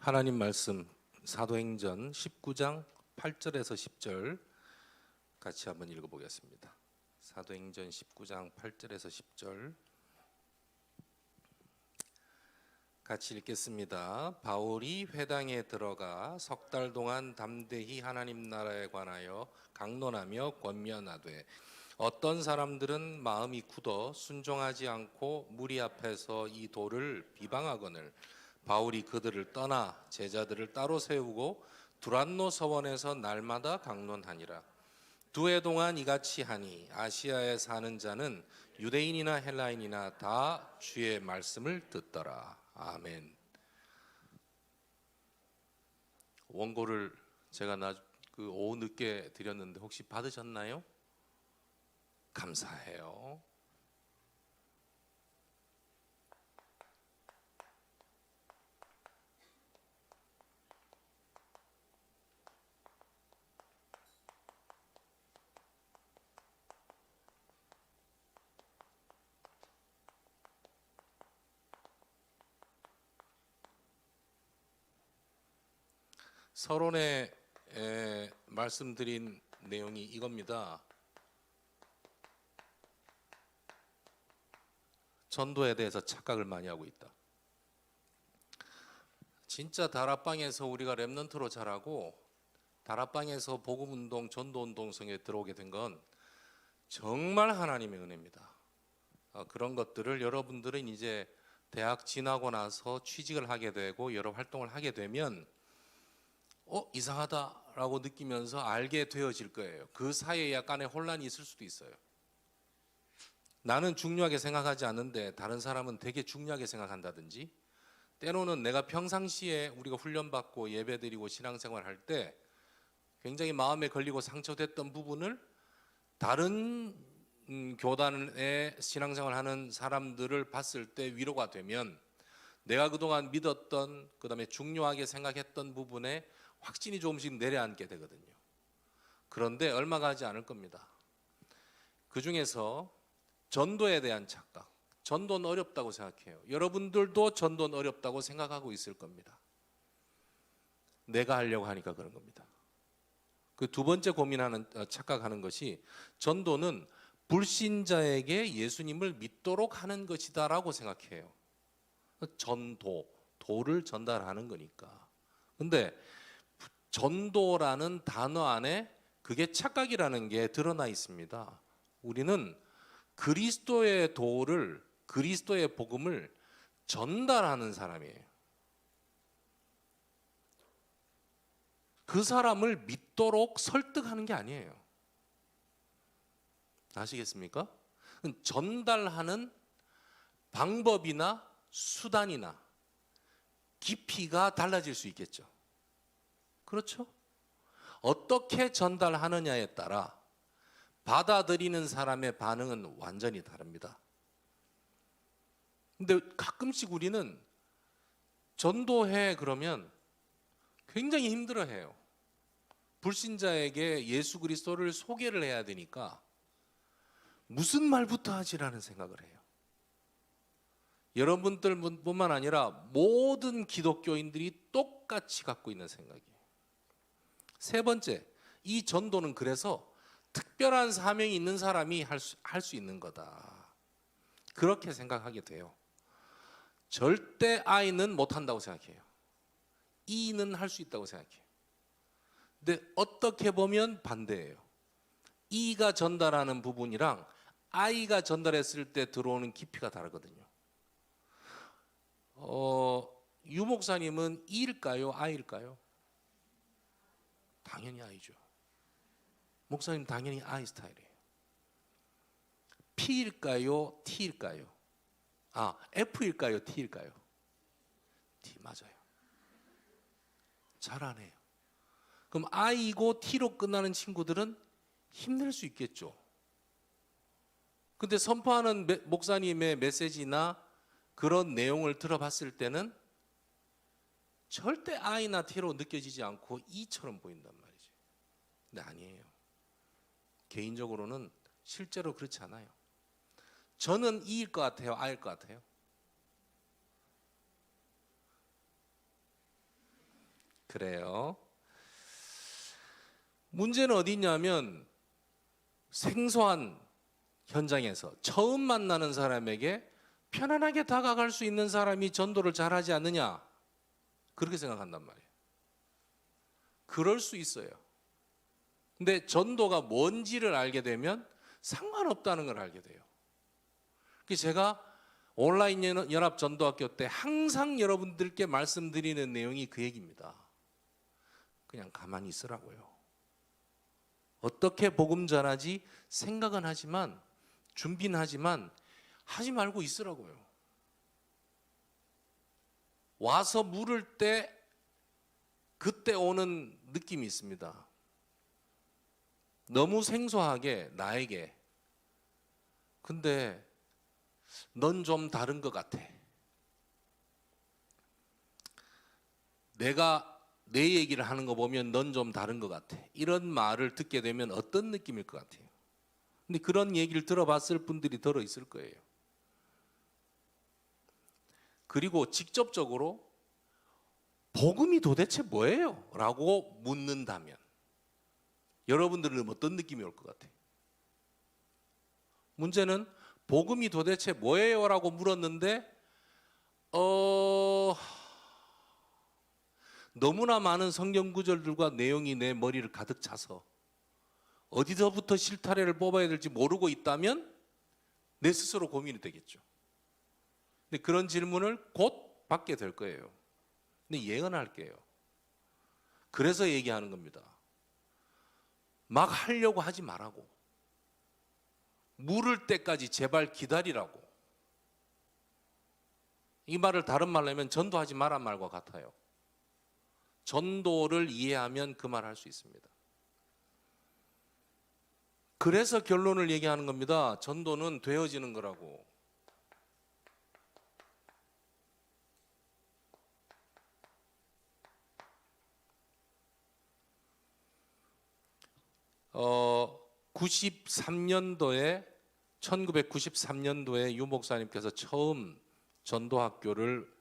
하나님 말씀 사도행전 19장 8절에서 10절 같이 한번 읽어보겠습니다. 사도행전 19장 8절에서 10절 같이 읽겠습니다. 바울이 회당에 들어가 석 달 동안 담대히 하나님 나라에 관하여 강론하며 권면하되 어떤 사람들은 마음이 굳어 순종하지 않고 무리 앞에서 이 도를 비방하거늘 바울이 그들을 떠나 제자들을 따로 세우고 두란노 서원에서 날마다 강론하니라. 2해 동안 이같이 하니 아시아에 사는 자는 유대인이나 헬라인이나 다 주의 말씀을 듣더라. 아멘. 원고를 제가 오후 늦게 드렸는데 혹시 받으셨나요? 감사해요. 서론에 말씀드린 내용이 이겁니다. 전도에 대해서 착각을 많이 하고 있다. 진짜 다락방에서 우리가 렘넌트로 자라고 다락방에서 복음운동, 전도운동성에 들어오게 된 건 정말 하나님의 은혜입니다. 그런 것들을 여러분들은 이제 대학 지나고 나서 취직을 하게 되고 여러 활동을 하게 되면 이상하다라고 느끼면서 알게 되어질 거예요. 그 사이에 약간의 혼란이 있을 수도 있어요. 나는 중요하게 생각하지 않는데 다른 사람은 되게 중요하게 생각한다든지, 때로는 내가 평상시에 우리가 훈련받고 예배드리고 신앙생활 할 때 굉장히 마음에 걸리고 상처됐던 부분을 다른 교단의 신앙생활 하는 사람들을 봤을 때 위로가 되면 내가 그동안 믿었던, 그 다음에 중요하게 생각했던 부분에 확신이 조금씩 내려앉게 되거든요. 그런데 얼마 가지 않을 겁니다. 그 중에서 전도에 대한 착각, 전도는 어렵다고 생각해요. 여러분들도 전도는 어렵다고 생각하고 있을 겁니다. 내가 하려고 하니까 그런 겁니다. 그 두 번째 착각하는 것이 전도는 불신자에게 예수님을 믿도록 하는 것이다라고 생각해요. 도를 전달하는 거니까. 근데 전도라는 단어 안에 그게 착각이라는 게 드러나 있습니다. 우리는 그리스도의 도를, 그리스도의 복음을 전달하는 사람이에요. 그 사람을 믿도록 설득하는 게 아니에요. 아시겠습니까? 전달하는 방법이나 수단이나 깊이가 달라질 수 있겠죠. 그렇죠? 어떻게 전달하느냐에 따라 받아들이는 사람의 반응은 완전히 다릅니다. 근데 가끔씩 우리는 전도해 그러면 굉장히 힘들어해요. 불신자에게 예수 그리스도를 소개를 해야 되니까 무슨 말부터 하지라는 생각을 해요. 여러분들뿐만 아니라 모든 기독교인들이 똑같이 갖고 있는 생각이에요. 세 번째, 이 전도는 그래서 특별한 사명이 있는 사람이 할 수 있는 거다. 그렇게 생각하게 돼요. 절대 I는 못한다고 생각해요. E는 할 수 있다고 생각해요. 근데 어떻게 보면 반대예요. E가 전달하는 부분이랑 I가 전달했을 때 들어오는 깊이가 다르거든요. 유 목사님은 E일까요? I일까요? 당연히 I죠. 목사님 당연히 I 스타일이에요. P일까요? T일까요? F일까요? T일까요? T 맞아요. 잘하네요. 그럼 I고 T로 끝나는 친구들은 힘낼 수 있겠죠. 근데 선포하는 목사님의 메시지나 그런 내용을 들어봤을 때는 절대 I나 T로 느껴지지 않고 E처럼 보인단 말이죠. 근데 아니에요. 개인적으로는 실제로 그렇지 않아요. 저는 E일 것 같아요? I일 것 같아요? 그래요. 문제는 어디 있냐면 생소한 현장에서 처음 만나는 사람에게 편안하게 다가갈 수 있는 사람이 전도를 잘하지 않느냐, 그렇게 생각한단 말이에요. 그럴 수 있어요. 근데 전도가 뭔지를 알게 되면 상관없다는 걸 알게 돼요. 그래서 제가 온라인 연합 전도학교 때 항상 여러분들께 말씀드리는 내용이 그 얘기입니다. 그냥 가만히 있으라고요. 어떻게 복음 전하지 생각은 하지만, 준비는 하지만 하지 말고 있으라고요. 와서 물을 때 그때 오는 느낌이 있습니다. 너무 생소하게 나에게, 근데 넌 좀 다른 것 같아. 내가 내 얘기를 하는 거 보면 넌 좀 다른 것 같아. 이런 말을 듣게 되면 어떤 느낌일 것 같아요? 근데 그런 얘기를 들어봤을 분들이 들어 있을 거예요. 그리고 직접적으로 복음이 도대체 뭐예요? 라고 묻는다면 여러분들은 어떤 느낌이 올 것 같아요? 문제는 복음이 도대체 뭐예요? 라고 물었는데 너무나 많은 성경 구절들과 내용이 내 머리를 가득 차서 어디서부터 실타래를 뽑아야 될지 모르고 있다면 내 스스로 고민이 되겠죠. 근데 그런 질문을 곧 받게 될 거예요. 근데 예언할게요. 그래서 얘기하는 겁니다. 막 하려고 하지 말라고. 물을 때까지 제발 기다리라고. 이 말을 다른 말로 하면 전도하지 마란 말과 같아요. 전도를 이해하면 그 말 할 수 있습니다. 그래서 결론을 얘기하는 겁니다. 전도는 되어지는 거라고. 어, 1993년도에 유 목사님께서 처음 전도학교를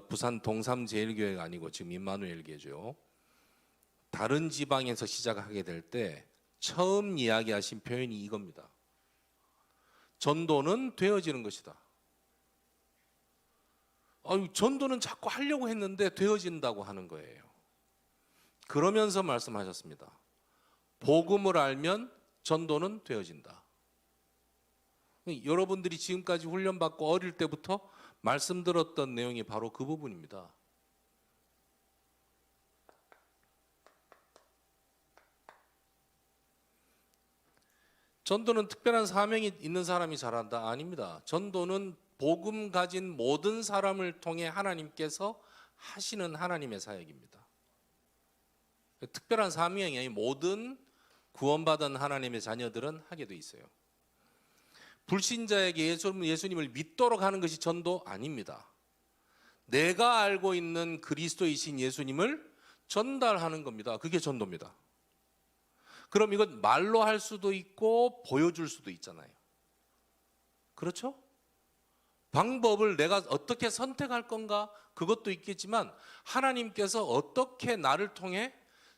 부산 동삼제일교회가 아니고 지금 임마누엘교회죠. 다른 지방에서 시작하게 될 때 처음 이야기하신 표현이 이겁니다. 전도는 되어지는 것이다. 전도는 자꾸 하려고 했는데 되어진다고 하는 거예요. 그러면서 말씀하셨습니다. 복음을 알면 전도는 되어진다. 여러분들이 지금까지 훈련받고 어릴 때부터 말씀 들었던 내용이 바로 그 부분입니다. 전도는 특별한 사명이 있는 사람이 잘한다? 아닙니다. 전도는 복음 가진 모든 사람을 통해 하나님께서 하시는 하나님의 사역입니다. 특별한 사명이 모든 구원받은 하나님의 자녀들은 하게 돼 있어요. 불신자에게 예수님을 믿도록 하는 것이 전도 아닙니다. 내가 알고 있는 그리스도이신 예수님을 전달하는 겁니다. 그게 전도입니다. 그럼 이건 말로 할 수도 있고 보여줄 수도 있잖아요. 그렇죠? 방법을 내가 어떻게 선택할 건가? 그것도 있겠지만 하나님께서 어떻게 나를 통해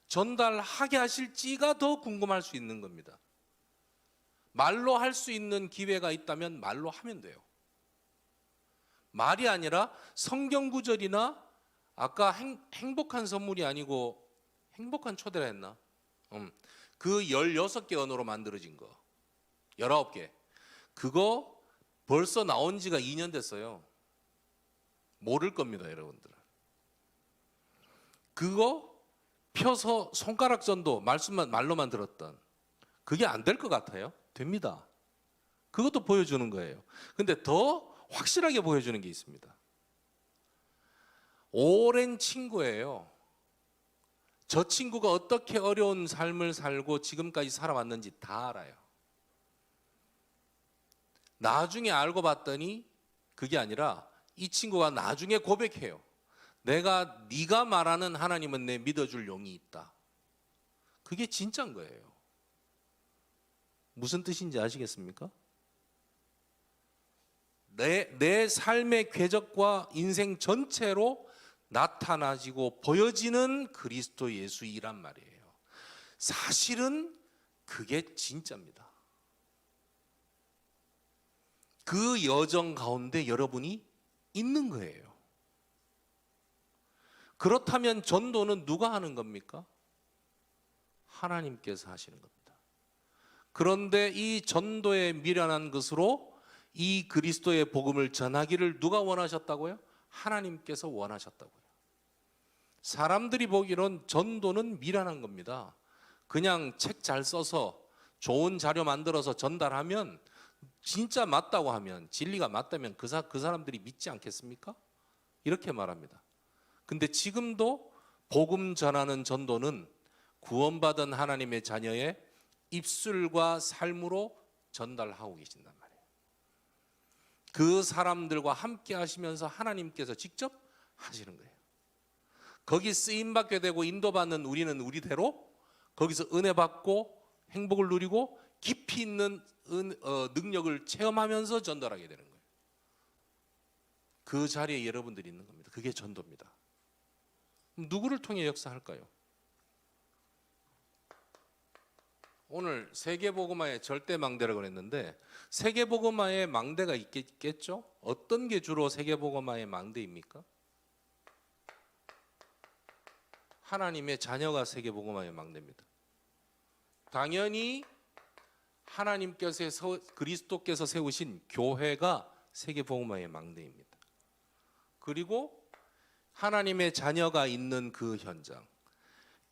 전달하게 하실지가 더 궁금할 수 있는 겁니다. 말로 할 수 있는 기회가 있다면 말로 하면 돼요. 말이 아니라 성경 구절이나 아까 행복한 선물이 아니고 행복한 초대라 했나? 그 16개 언어로 만들어진 거 19개 그거 벌써 나온 지가 2년 됐어요. 모를 겁니다, 여러분들은. 그거 펴서 손가락 전도 말로만 들었던 그게 안 될 것 같아요? 됩니다. 그것도 보여주는 거예요. 근데 더 확실하게 보여주는 게 있습니다. 오랜 친구예요. 저 친구가 어떻게 어려운 삶을 살고 지금까지 살아왔는지 다 알아요. 나중에 알고 봤더니 그게 아니라 이 친구가 나중에 고백해요. 네가 말하는 하나님은 내 믿어줄 용이 있다. 그게 진짜인 거예요. 무슨 뜻인지 아시겠습니까? 내 삶의 궤적과 인생 전체로 나타나지고 보여지는 그리스도 예수이란 말이에요. 사실은 그게 진짜입니다. 그 여정 가운데 여러분이 있는 거예요. 그렇다면 전도는 누가 하는 겁니까? 하나님께서 하시는 겁니다. 그런데 이 전도에 미련한 것으로 이 그리스도의 복음을 전하기를 누가 원하셨다고요? 하나님께서 원하셨다고요. 사람들이 보기론 전도는 미련한 겁니다. 그냥 책 잘 써서 좋은 자료 만들어서 전달하면, 진짜 맞다고 하면, 진리가 맞다면 그 사람들이 믿지 않겠습니까? 이렇게 말합니다. 근데 지금도 복음 전하는 전도는 구원받은 하나님의 자녀의 입술과 삶으로 전달하고 계신단 말이에요. 그 사람들과 함께 하시면서 하나님께서 직접 하시는 거예요. 거기 쓰임받게 되고 인도받는 우리는 우리대로 거기서 은혜 받고 행복을 누리고 깊이 있는 능력을 체험하면서 전달하게 되는 거예요. 그 자리에 여러분들이 있는 겁니다. 그게 전도입니다. 누구를 통해 역사할까요? 오늘 세계복음화의 절대망대라고 그랬는데, 세계복음화의 망대가 있겠죠? 어떤 게 주로 세계복음화의 망대입니까? 하나님의 자녀가 세계복음화의 망대입니다. 당연히 하나님께서, 그리스도께서 세우신 교회가 세계복음화의 망대입니다. 그리고 하나님의 자녀가 있는 그 현장,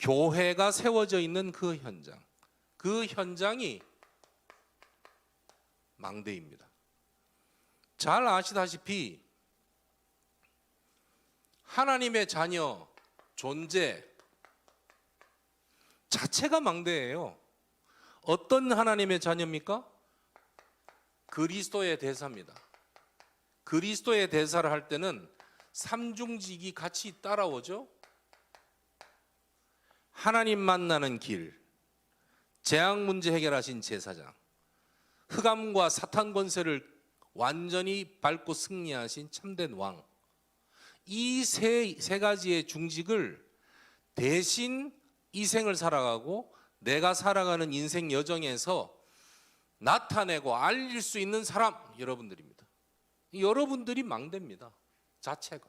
교회가 세워져 있는 그 현장, 그 현장이 망대입니다. 잘 아시다시피 하나님의 자녀 존재 자체가 망대예요. 어떤 하나님의 자녀입니까? 그리스도의 대사입니다. 그리스도의 대사를 할 때는 삼중직이 같이 따라오죠. 하나님 만나는 길, 재앙 문제 해결하신 제사장, 흑암과 사탄 권세를 완전히 밟고 승리하신 참된 왕, 이 세 가지의 중직을 대신 이 생을 살아가고 내가 살아가는 인생 여정에서 나타내고 알릴 수 있는 사람, 여러분들입니다. 여러분들이 망대입니다. 자체가.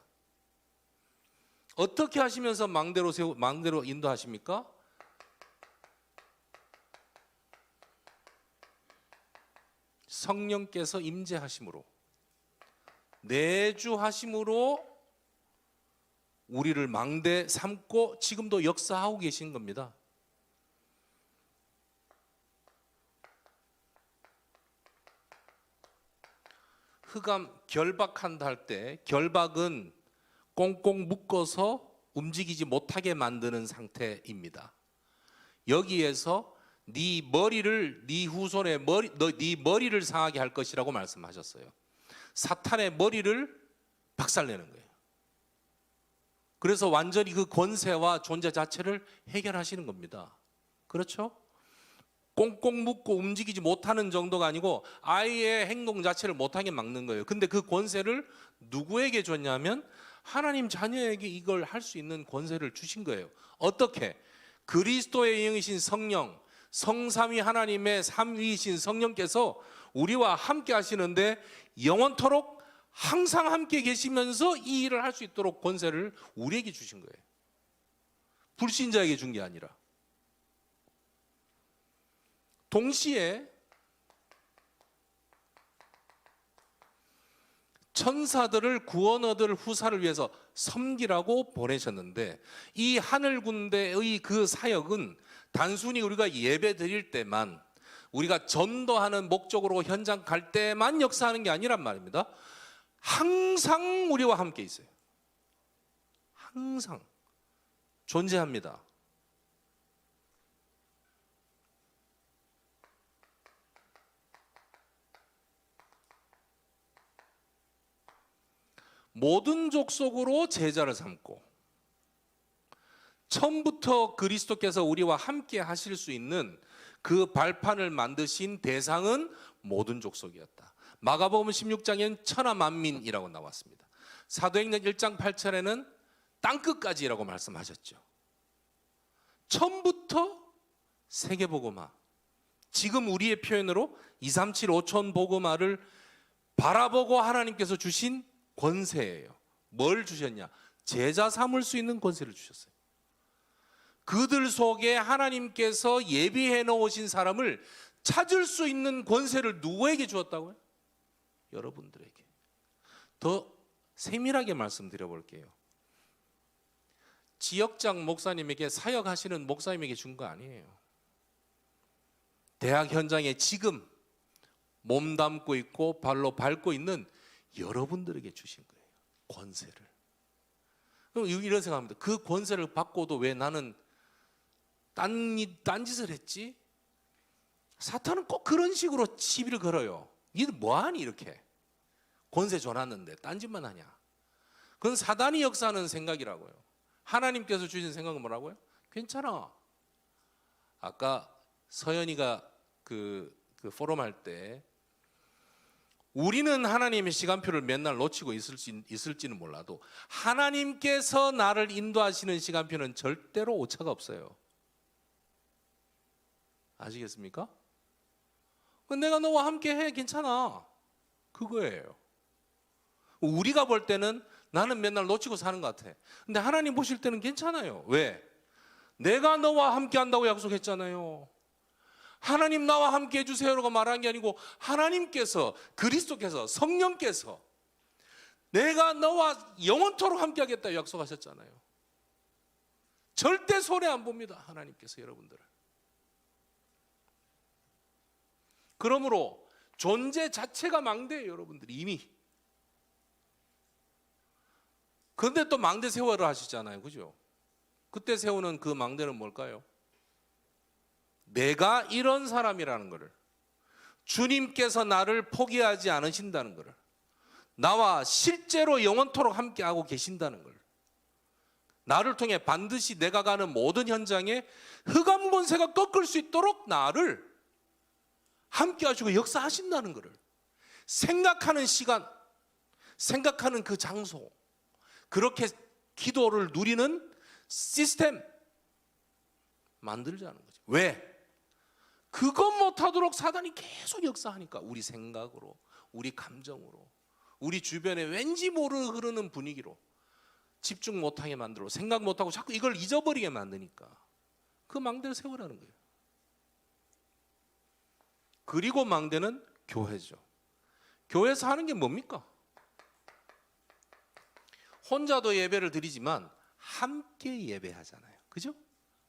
어떻게 하시면서 망대로 인도하십니까? 성령께서 임재하심으로, 내주하심으로 우리를 망대 삼고 지금도 역사하고 계신 겁니다. 흑암 결박한다 할 때, 결박은 꽁꽁 묶어서 움직이지 못하게 만드는 상태입니다. 여기에서 네 머리를, 네 후손의 네 머리를 상하게 할 것이라고 말씀하셨어요. 사탄의 머리를 박살내는 거예요. 그래서 완전히 그 권세와 존재 자체를 해결하시는 겁니다. 그렇죠? 꽁꽁 묶고 움직이지 못하는 정도가 아니고 아예 행동 자체를 못하게 막는 거예요. 근데 그 권세를 누구에게 줬냐면 하나님 자녀에게 이걸 할 수 있는 권세를 주신 거예요. 어떻게? 그리스도의 영이신 성령, 성삼위 하나님의 삼위이신 성령께서 우리와 함께 하시는데 영원토록 항상 함께 계시면서 이 일을 할 수 있도록 권세를 우리에게 주신 거예요. 불신자에게 준 게 아니라. 동시에 천사들을 구원 얻을 후사를 위해서 섬기라고 보내셨는데, 이 하늘 군대의 그 사역은 단순히 우리가 예배 드릴 때만, 우리가 전도하는 목적으로 현장 갈 때만 역사하는 게 아니란 말입니다. 항상 우리와 함께 있어요. 항상 존재합니다. 모든 족속으로 제자를 삼고, 처음부터 그리스도께서 우리와 함께 하실 수 있는 그 발판을 만드신 대상은 모든 족속이었다. 마가복음 16장에는 천하 만민이라고 나왔습니다. 사도행전 1장 8절에는 땅끝까지라고 말씀하셨죠. 처음부터 세계복음화, 지금 우리의 표현으로 237 5천 복음화를 바라보고 하나님께서 주신 권세예요. 뭘 주셨냐? 제자 삼을 수 있는 권세를 주셨어요. 그들 속에 하나님께서 예비해 놓으신 사람을 찾을 수 있는 권세를 누구에게 주었다고요? 여러분들에게. 더 세밀하게 말씀드려 볼게요. 지역장 목사님에게 사역하시는 목사님에게 준 거 아니에요. 대학 현장에 지금 몸담고 있고 발로 밟고 있는 여러분들에게 주신 거예요. 권세를. 그럼 이런 생각합니다. 그 권세를 받고도 왜 나는 딴짓을 했지? 사탄은 꼭 그런 식으로 시비를 걸어요. 니들 뭐하니 이렇게. 권세 줘놨는데 딴짓만 하냐. 그건 사단이 역사하는 생각이라고요. 하나님께서 주신 생각은 뭐라고요? 괜찮아. 아까 서연이가 그 포럼 할 때 우리는 하나님의 시간표를 맨날 놓치고 있을지는 몰라도 하나님께서 나를 인도하시는 시간표는 절대로 오차가 없어요. 아시겠습니까? 내가 너와 함께 해. 괜찮아. 그거예요. 우리가 볼 때는 나는 맨날 놓치고 사는 것 같아. 근데 하나님 보실 때는 괜찮아요. 왜? 내가 너와 함께 한다고 약속했잖아요. 하나님 나와 함께 해주세요라고 말한 게 아니고 하나님께서, 그리스도께서, 성령께서 내가 너와 영원토록 함께 하겠다고 약속하셨잖아요. 절대 손해 안 봅니다. 하나님께서 여러분들을. 그러므로 존재 자체가 망대예요. 여러분들이 이미. 그런데 또 망대 세워라 하시잖아요. 그죠? 그때 세우는 그 망대는 뭘까요? 내가 이런 사람이라는 것을, 주님께서 나를 포기하지 않으신다는 것을, 나와 실제로 영원토록 함께하고 계신다는 걸, 나를 통해 반드시 내가 가는 모든 현장에 흑암 권세가 꺾을 수 있도록 나를 함께하시고 역사하신다는 것을 생각하는 시간, 생각하는 그 장소, 그렇게 기도를 누리는 시스템 만들자는 거죠. 왜? 그것 못하도록 사단이 계속 역사하니까. 우리 생각으로, 우리 감정으로, 우리 주변에 왠지 모르는 흐르는 분위기로 집중 못하게 만들고 생각 못하고 자꾸 이걸 잊어버리게 만드니까 그 망대를 세우라는 거예요. 그리고 망대는 교회죠. 교회에서 하는 게 뭡니까? 혼자도 예배를 드리지만 함께 예배하잖아요. 그죠?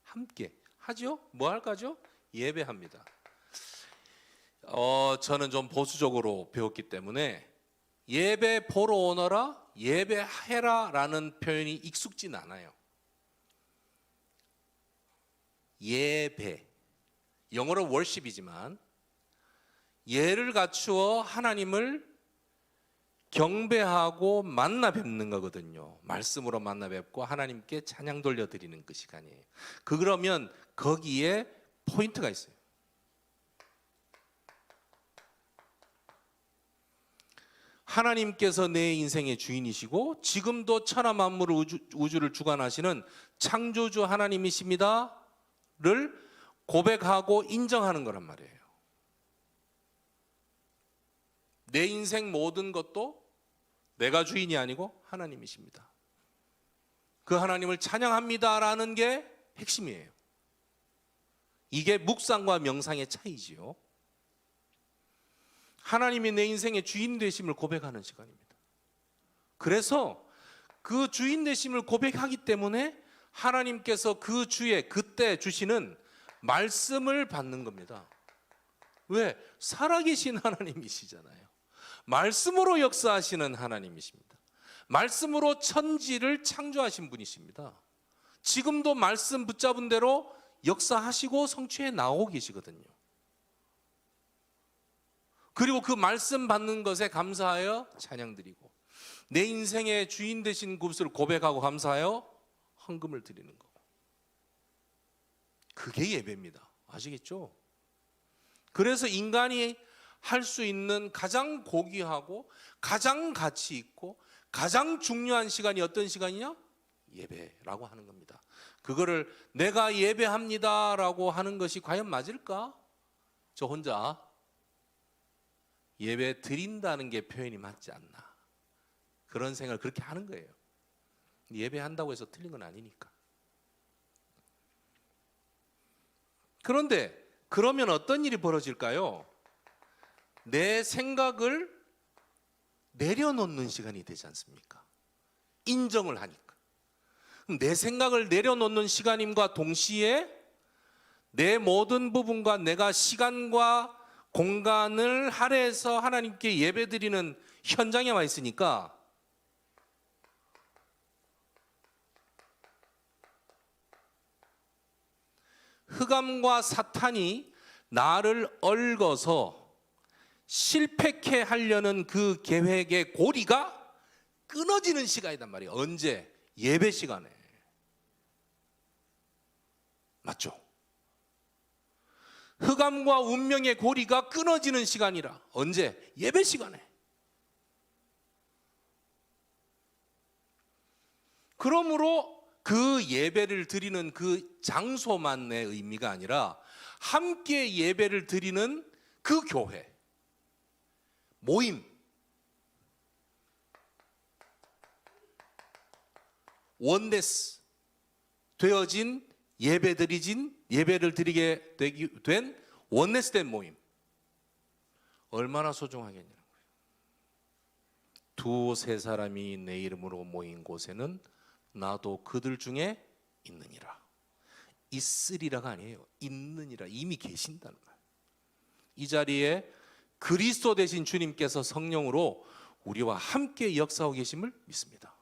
함께 하죠? 뭐 할까죠? 예배합니다. 저는 좀 보수적으로 배웠기 때문에 예배 보러 오너라, 예배해라 라는 표현이 익숙진 않아요. 예배, 영어로 worship이지만 예를 갖추어 하나님을 경배하고 만나 뵙는 거거든요. 말씀으로 만나 뵙고 하나님께 찬양 돌려드리는 그 시간이에요. 그러면 거기에 포인트가 있어요. 하나님께서 내 인생의 주인이시고 지금도 천하 만물을 우주를 주관하시는 창조주 하나님이십니다를 고백하고 인정하는 거란 말이에요. 내 인생 모든 것도 내가 주인이 아니고 하나님이십니다. 그 하나님을 찬양합니다라는 게 핵심이에요. 이게 묵상과 명상의 차이지요. 하나님이 내 인생의 주인 되심을 고백하는 시간입니다. 그래서 그 주인 되심을 고백하기 때문에 하나님께서 그 주에 그때 주시는 말씀을 받는 겁니다. 왜? 살아계신 하나님이시잖아요. 말씀으로 역사하시는 하나님이십니다. 말씀으로 천지를 창조하신 분이십니다. 지금도 말씀 붙잡은 대로 역사하시고 성취해 나오고 계시거든요. 그리고 그 말씀 받는 것에 감사하여 찬양드리고 내 인생의 주인 되신 그것을 고백하고 감사하여 헌금을 드리는 거. 그게 예배입니다. 아시겠죠? 그래서 인간이 할 수 있는 가장 고귀하고 가장 가치 있고 가장 중요한 시간이 어떤 시간이냐? 예배라고 하는 겁니다. 그거를 내가 예배합니다라고 하는 것이 과연 맞을까? 저 혼자 예배 드린다는 게 표현이 맞지 않나, 그런 생각을 그렇게 하는 거예요. 예배한다고 해서 틀린 건 아니니까. 그런데 그러면 어떤 일이 벌어질까요? 내 생각을 내려놓는 시간이 되지 않습니까? 인정을 하니까. 내 생각을 내려놓는 시간임과 동시에 내 모든 부분과 내가 시간과 공간을 할애해서 하나님께 예배드리는 현장에 와 있으니까 흑암과 사탄이 나를 얽어서 실패케 하려는 그 계획의 고리가 끊어지는 시간이란 말이에요. 언제? 예배 시간에. 맞죠? 흑암과 운명의 고리가 끊어지는 시간이라. 언제? 예배 시간에. 그러므로 그 예배를 드리는 그 장소만의 의미가 아니라 함께 예배를 드리는 그 교회, 모임, 원네스 되어진 예배를 드리게 된 원네스된 모임, 얼마나 소중하겠냐는 거예요. 두세 사람이 내 이름으로 모인 곳에는 나도 그들 중에 있느니라. 있으리라가 아니에요. 있느니라. 이미 계신다는 거예요. 이 자리에 그리스도 되신 주님께서 성령으로 우리와 함께 역사하고 계심을 믿습니다.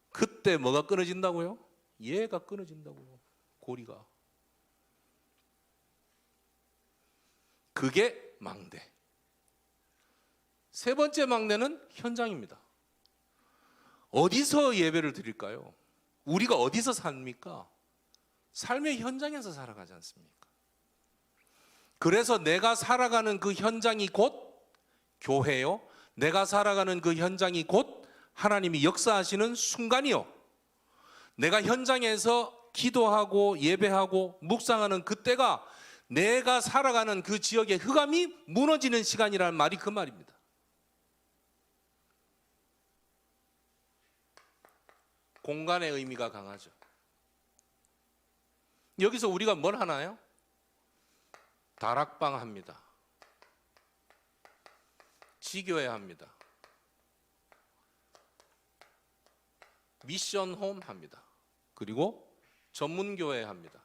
그때 뭐가 끊어진다고요? 예가 끊어진다고요. 고리가. 그게 망대. 세 번째 망대는 현장입니다. 어디서 예배를 드릴까요? 우리가 어디서 삽니까? 삶의 현장에서 살아가지 않습니까? 그래서 내가 살아가는 그 현장이 곧 교회요. 내가 살아가는 그 현장이 곧 하나님이 역사하시는 순간이요. 내가 현장에서 기도하고 예배하고 묵상하는 그때가 내가 살아가는 그 지역의 흑암이 무너지는 시간이라는 말이 그 말입니다. 공간의 의미가 강하죠. 여기서 우리가 뭘 하나요? 다락방 합니다. 지교회 합니다. 미션홈 합니다. 그리고 전문교회 합니다.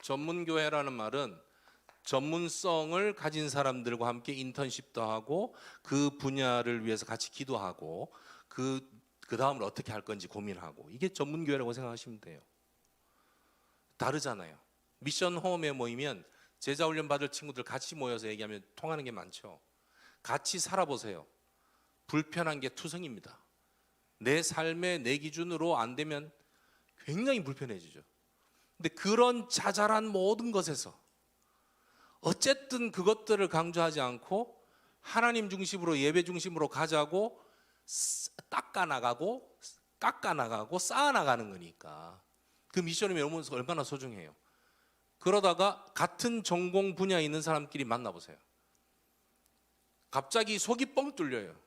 전문교회라는 말은 전문성을 가진 사람들과 함께 인턴십도 하고 그 분야를 위해서 같이 기도하고 그 다음을 어떻게 할 건지 고민하고, 이게 전문교회라고 생각하시면 돼요. 다르잖아요. 미션 홈에 모이면 제자훈련 받을 친구들 같이 모여서 얘기하면 통하는 게 많죠. 같이 살아보세요. 불편한 게 투성입니다. 내 삶에 내 기준으로 안 되면 굉장히 불편해지죠. 근데 그런 자잘한 모든 것에서 어쨌든 그것들을 강조하지 않고 하나님 중심으로 예배 중심으로 가자고 깎아나가고 쌓아나가는 거니까 그 미션이 얼마나 소중해요. 그러다가 같은 전공 분야에 있는 사람끼리 만나보세요. 갑자기 속이 뻥 뚫려요.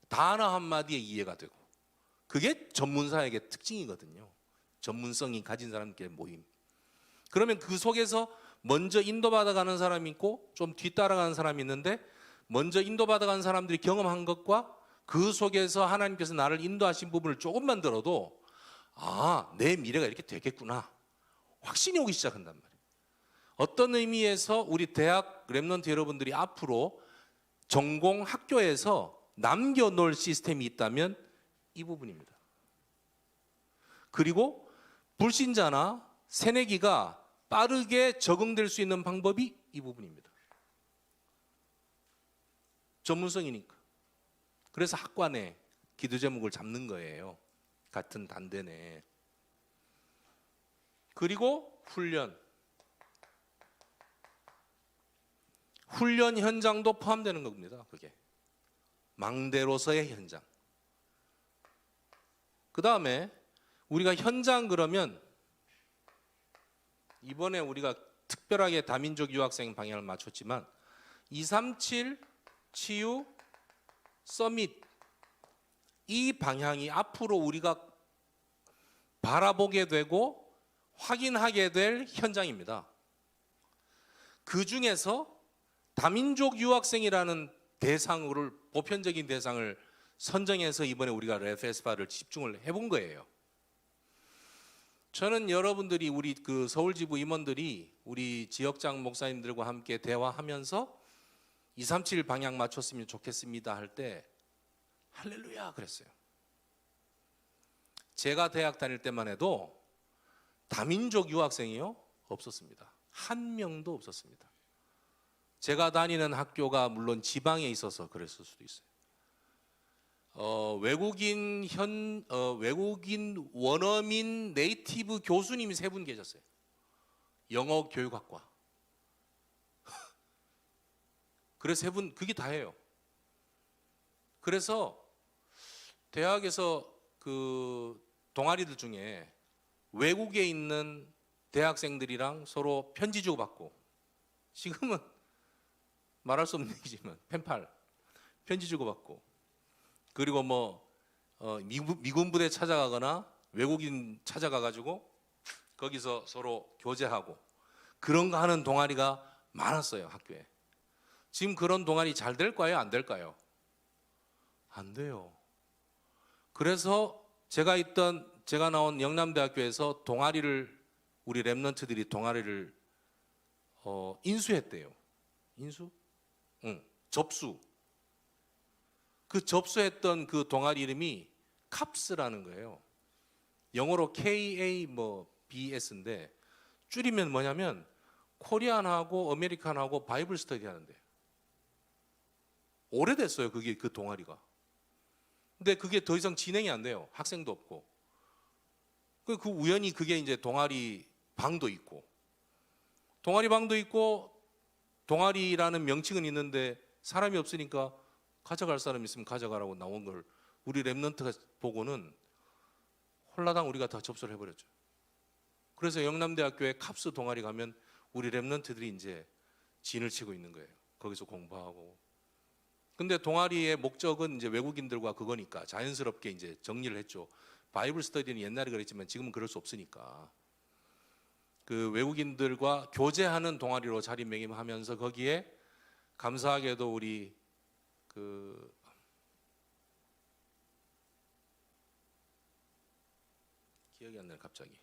단어 한마디에 이해가 되고. 그게 전문사에게 특징이거든요. 전문성이 가진 사람끼리 모임. 그러면 그 속에서 먼저 인도받아가는 사람이 있고 좀 뒤따라가는 사람이 있는데, 먼저 인도받아가는 사람들이 경험한 것과 그 속에서 하나님께서 나를 인도하신 부분을 조금만 들어도 내 미래가 이렇게 되겠구나 확신이 오기 시작한단 말이에요. 어떤 의미에서 우리 대학 랩런트 여러분들이 앞으로 전공 학교에서 남겨놓을 시스템이 있다면 이 부분입니다. 그리고 불신자나 새내기가 빠르게 적응될 수 있는 방법이 이 부분입니다. 전문성이니까. 그래서 학관에 기도 제목을 잡는 거예요. 같은 단대 내에. 그리고 훈련 현장도 포함되는 겁니다. 그게 망대로서의 현장. 그 다음에 우리가 현장 그러면 이번에 우리가 특별하게 다민족 유학생 방향을 맞췄지만 237 치유 서밋 이 방향이 앞으로 우리가 바라보게 되고 확인하게 될 현장입니다. 그 중에서 다민족 유학생이라는 대상을 보편적인 대상을 선정해서 이번에 우리가 레페스파를 집중을 해본 거예요. 저는 여러분들이 우리 그 서울지부 임원들이 우리 지역장 목사님들과 함께 대화하면서 237 방향 맞췄으면 좋겠습니다 할 때 할렐루야 그랬어요. 제가 대학 다닐 때만 해도 다민족 유학생이요 없었습니다. 한 명도 없었습니다. 제가 다니는 학교가 물론 지방에 있어서 그랬을 수도 있어요. 외국인 원어민 네이티브 교수님이 3분 계셨어요. 영어 교육학과. 그래서 3분 그게 다예요. 그래서 대학에서 그 동아리들 중에 외국에 있는 대학생들이랑 서로 편지 주고받고, 지금은 말할 수 없는 얘기지만 펜팔 편지 주고받고, 그리고 미군 부대 찾아가거나 외국인 찾아가가지고 거기서 서로 교제하고 그런 거 하는 동아리가 많았어요 학교에. 지금 그런 동아리 잘 될까요? 안 될까요? 안 돼요. 그래서 제가 나온 영남대학교에서 동아리를 우리 랩런트들이 동아리를 인수했대요. 인수? 응. 접수. 그 접수했던 그 동아리 이름이 CAPS라는 거예요. 영어로 KABS인데 줄이면 뭐냐면 코리안하고 아메리칸하고 바이블 스터디 하는데 오래됐어요. 그게 그 동아리가. 근데 그게 더 이상 진행이 안 돼요. 학생도 없고. 그 우연히 그게 이제 동아리 방도 있고, 동아리라는 명칭은 있는데 사람이 없으니까 가져갈 사람 있으면 가져가라고 나온 걸 우리 랩런트가 보고는 홀라당 우리가 다 접수를 해버렸죠. 그래서 영남대학교에 캅스 동아리 가면 우리 랩런트들이 이제 진을 치고 있는 거예요. 거기서 공부하고. 근데 동아리의 목적은 이제 외국인들과 그거니까 자연스럽게 이제 정리를 했죠. 바이블 스터디는 옛날에 그랬지만 지금은 그럴 수 없으니까 그 외국인들과 교제하는 동아리로 자리매김하면서 거기에 감사하게도 우리 기억이 안 나요 갑자기.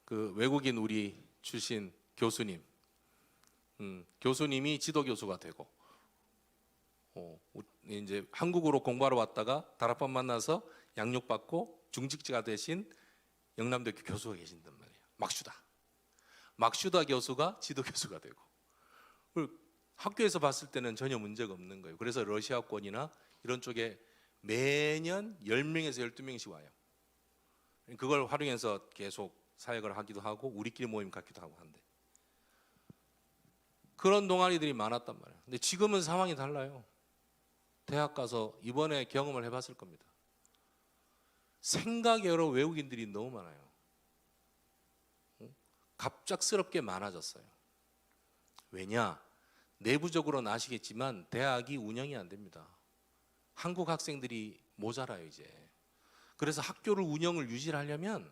그 외국인 우리 출신 교수님, 교수님이 지도 교수가 되고, 이제 한국으로 공부하러 왔다가 다락방 만나서 양육받고 중직자가 되신 영남대학교 교수가 계신단 말이에요. 막슈다 교수가 지도 교수가 되고, 학교에서 봤을 때는 전혀 문제가 없는 거예요. 그래서 러시아권이나 이런 쪽에 매년 10명에서 12명씩 와요. 그걸 활용해서 계속 사역을 하기도 하고 우리끼리 모임 갖기도 하고 한데, 그런 동아리들이 많았단 말이에요. 근데 지금은 상황이 달라요. 대학 가서 이번에 경험을 해봤을 겁니다. 생각외로 외국인들이 너무 많아요. 갑작스럽게 많아졌어요. 왜냐? 내부적으로는 아시겠지만 대학이 운영이 안 됩니다. 한국 학생들이 모자라요 이제. 그래서 학교를 운영을 유지하려면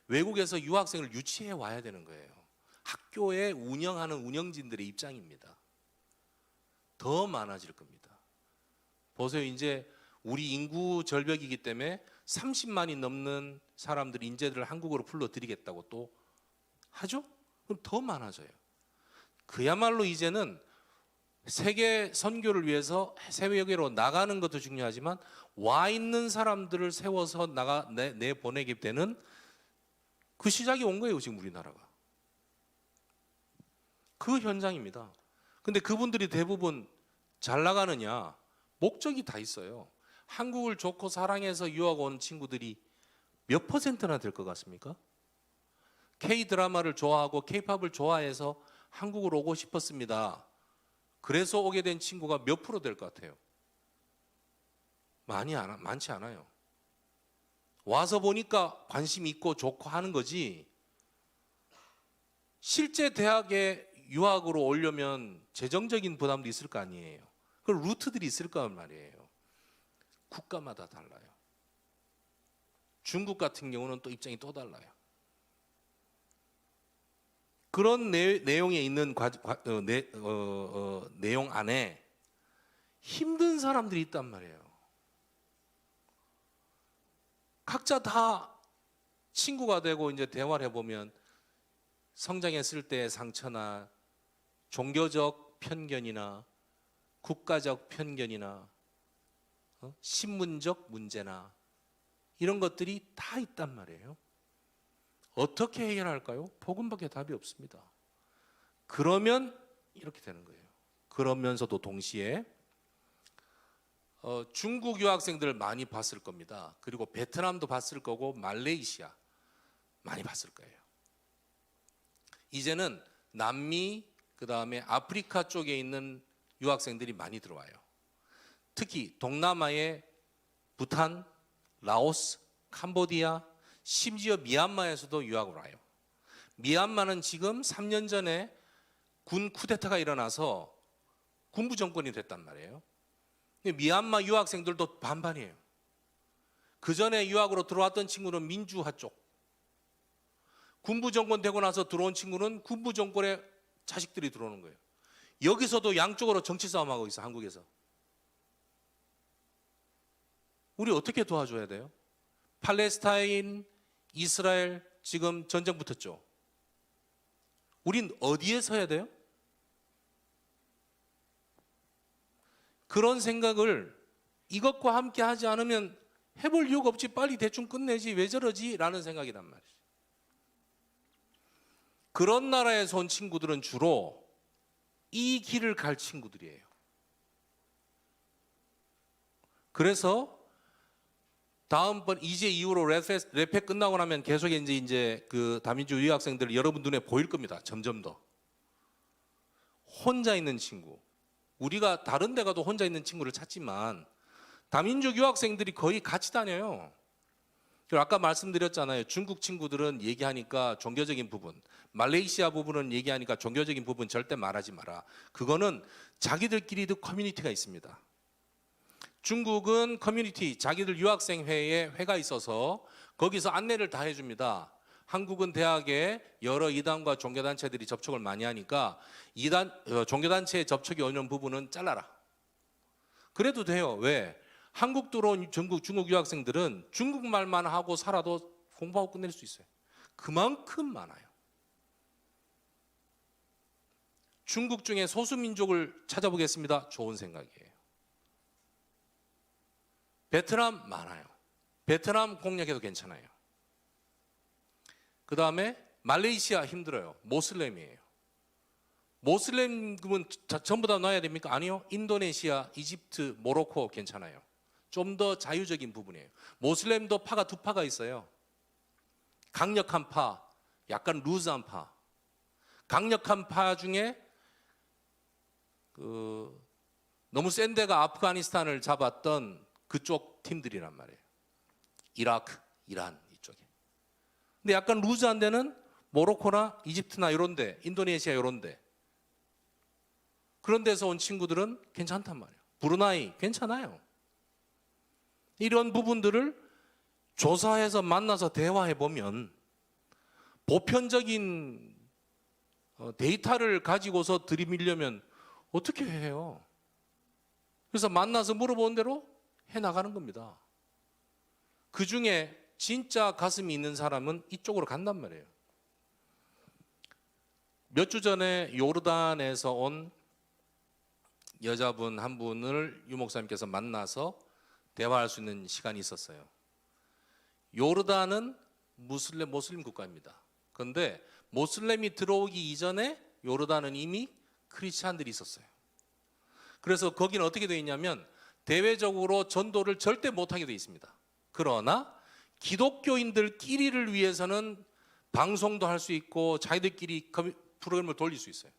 외국에서 유학생을 유치해 와야 되는 거예요. 학교에 운영하는 운영진들의 입장입니다. 더 많아질 겁니다. 보세요. 이제 우리 인구 절벽이기 때문에 30만이 넘는 사람들 인재들을 한국으로 불러들이겠다고 또 하죠? 그럼 더 많아져요. 그야말로 이제는 세계 선교를 위해서 세계로 나가는 것도 중요하지만 와 있는 사람들을 세워서 내보내게 되는 그 시작이 온 거예요. 지금 우리나라가. 그 현장입니다. 근데 그분들이 대부분 잘 나가느냐? 목적이 다 있어요. 한국을 좋고 사랑해서 유학 온 친구들이 몇 퍼센트나 될 것 같습니까? K-드라마를 좋아하고 K-팝을 좋아해서 한국으로 오고 싶었습니다. 그래서 오게 된 친구가 몇 프로 될 것 같아요? 많지 않아요. 와서 보니까 관심 있고 좋고 하는 거지. 실제 대학에 유학으로 오려면 재정적인 부담도 있을 거 아니에요. 그 루트들이 있을 거란 말이에요. 국가마다 달라요. 중국 같은 경우는 또 입장이 또 달라요. 그런 내용에 있는 내용 안에 힘든 사람들이 있단 말이에요. 각자 다 친구가 되고 이제 대화를 해보면 성장했을 때의 상처나 종교적 편견이나 국가적 편견이나 신문적 문제나 이런 것들이 다 있단 말이에요. 어떻게 해결할까요? 복음밖에 답이 없습니다. 그러면 이렇게 되는 거예요. 그러면서도 동시에 중국 유학생들 많이 봤을 겁니다. 그리고 베트남도 봤을 거고 말레이시아 많이 봤을 거예요. 이제는 남미 그다음에 아프리카 쪽에 있는 유학생들이 많이 들어와요. 특히 동남아의 부탄, 라오스, 캄보디아, 심지어 미얀마에서도 유학을 와요. 미얀마는 지금 3년 전에 군 쿠데타가 일어나서 군부 정권이 됐단 말이에요. 미얀마 유학생들도 반반이에요. 그 전에 유학으로 들어왔던 친구는 민주화 쪽, 군부 정권 되고 나서 들어온 친구는 군부 정권의 자식들이 들어오는 거예요. 여기서도 양쪽으로 정치 싸움하고 있어, 한국에서. 우리 어떻게 도와줘야 돼요? 팔레스타인, 이스라엘 지금 전쟁 붙었죠. 우린 어디에 서야 돼요? 그런 생각을 이것과 함께 하지 않으면 해볼 이유가 없지, 빨리 대충 끝내지 왜 저러지? 라는 생각이란 말이죠. 그런 나라에서 온 친구들은 주로 이 길을 갈 친구들이에요. 그래서 다음번 이제 이후로 레페 끝나고 나면 계속 이제 그 다민족 유학생들 여러분 눈에 보일 겁니다. 점점 더 혼자 있는 친구, 우리가 다른 데 가도 혼자 있는 친구를 찾지만 다민족 유학생들이 거의 같이 다녀요. 아까 말씀드렸잖아요. 중국 친구들은 얘기하니까 종교적인 부분, 말레이시아 부분은 얘기하니까 종교적인 부분 절대 말하지 마라. 그거는 자기들끼리도 커뮤니티가 있습니다. 중국은 커뮤니티, 자기들 유학생회에 회가 있어서 거기서 안내를 다 해줍니다. 한국은 대학에 여러 이단과 종교단체들이 접촉을 많이 하니까 종교단체에 접촉이 오는 부분은 잘라라. 그래도 돼요. 왜? 한국 들어온 중국 유학생들은 중국말만 하고 살아도 공부하고 끝낼 수 있어요. 그만큼 많아요. 중국 중에 소수민족을 찾아보겠습니다. 좋은 생각이에요. 베트남 많아요. 베트남 공략해도 괜찮아요. 그 다음에 말레이시아 힘들어요. 모슬렘이에요. 모슬렘은 전부 다 놔야 됩니까? 아니요. 인도네시아, 이집트, 모로코 괜찮아요. 좀 더 자유적인 부분이에요. 모슬렘도 파가 두 파가 있어요. 강력한 파, 약간 루즈한 파. 강력한 파 중에 너무 센 데가 아프가니스탄을 잡았던 그쪽 팀들이란 말이에요. 이라크, 이란 이쪽에. 근데 약간 루즈한 데는 모로코나 이집트나 이런 데, 인도네시아 이런 데. 그런 데서 온 친구들은 괜찮단 말이에요. 브루나이 괜찮아요. 이런 부분들을 조사해서 만나서 대화해 보면 보편적인 데이터를 가지고서 들이밀려면 어떻게 해요? 그래서 만나서 물어본 대로 해나가는 겁니다. 그 중에 진짜 가슴이 있는 사람은 이쪽으로 간단 말이에요. 몇 주 전에 요르단에서 온 여자분 한 분을 유 목사님께서 만나서 대화할 수 있는 시간이 있었어요. 요르단은 모슬림 국가입니다. 그런데 모슬렘이 들어오기 이전에 요르단은 이미 크리스찬들이 있었어요. 그래서 거기는 어떻게 되어 있냐면 대외적으로 전도를 절대 못하게 되어 있습니다. 그러나 기독교인들끼리를 위해서는 방송도 할 수 있고 자기들끼리 프로그램을 돌릴 수 있어요.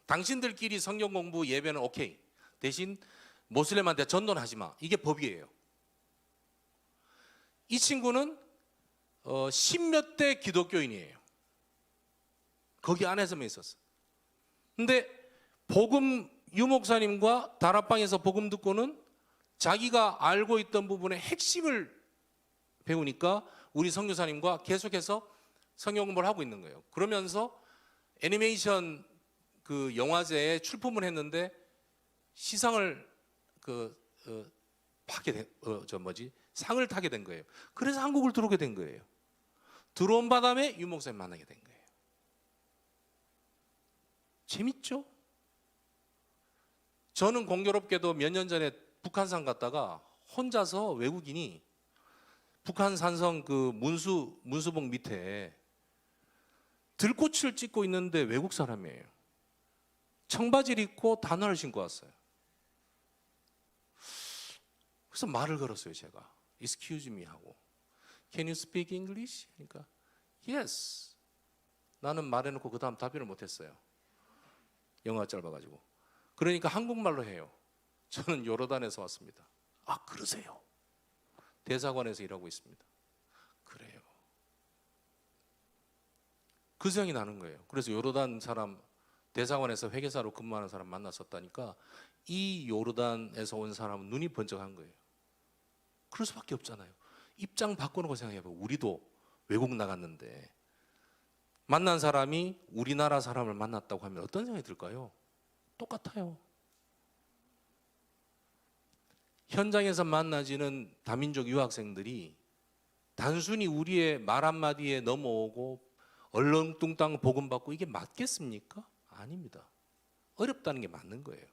당신들끼리 성경 공부 예배는 오케이. 대신 모슬렘한테 전도는 하지 마. 이게 법이에요. 이 친구는 10몇 대 기독교인이에요. 거기 안에서만 있었어. 근데 복음 유목사님과 다락방에서 복음 듣고는 자기가 알고 있던 부분의 핵심을 배우니까 우리 선교사님과 계속해서 성경 공부를 하고 있는 거예요. 그러면서 애니메이션 그 영화제에 출품을 했는데 시상을 상을 타게 된 거예요. 그래서 한국을 들어오게 된 거예요. 들어온 바람에 유 목사님 만나게 된 거예요. 재밌죠? 저는 공교롭게도 몇 년 전에 북한산 갔다가 혼자서 외국인이 북한 산성 그 문수봉 밑에 들꽃을 찍고 있는데 외국 사람이에요. 청바지를 입고 단화를 신고 왔어요. 그래서 말을 걸었어요, 제가. Excuse me 하고. Can you speak English? 그러니까 Yes. 나는 말해놓고 그 다음 답변을 못했어요. 영어가 짧아가지고. 그러니까 한국말로 해요. 저는 요르단에서 왔습니다. 아, 그러세요? 대사관에서 일하고 있습니다. 그래요. 그 생각이 나는 거예요. 그래서 요르단 사람, 대사관에서 회계사로 근무하는 사람 만났었다니까 이 요르단에서 온 사람은 눈이 번쩍한 거예요. 그럴 수밖에 없잖아요. 입장 바꿔놓고 생각해봐요. 우리도 외국 나갔는데 만난 사람이 우리나라 사람을 만났다고 하면 어떤 생각이 들까요? 똑같아요. 현장에서 만나지는 다민족 유학생들이 단순히 우리의 말 한마디에 넘어오고 얼렁뚱땅 복음받고 이게 맞겠습니까? 아닙니다. 어렵다는 게 맞는 거예요.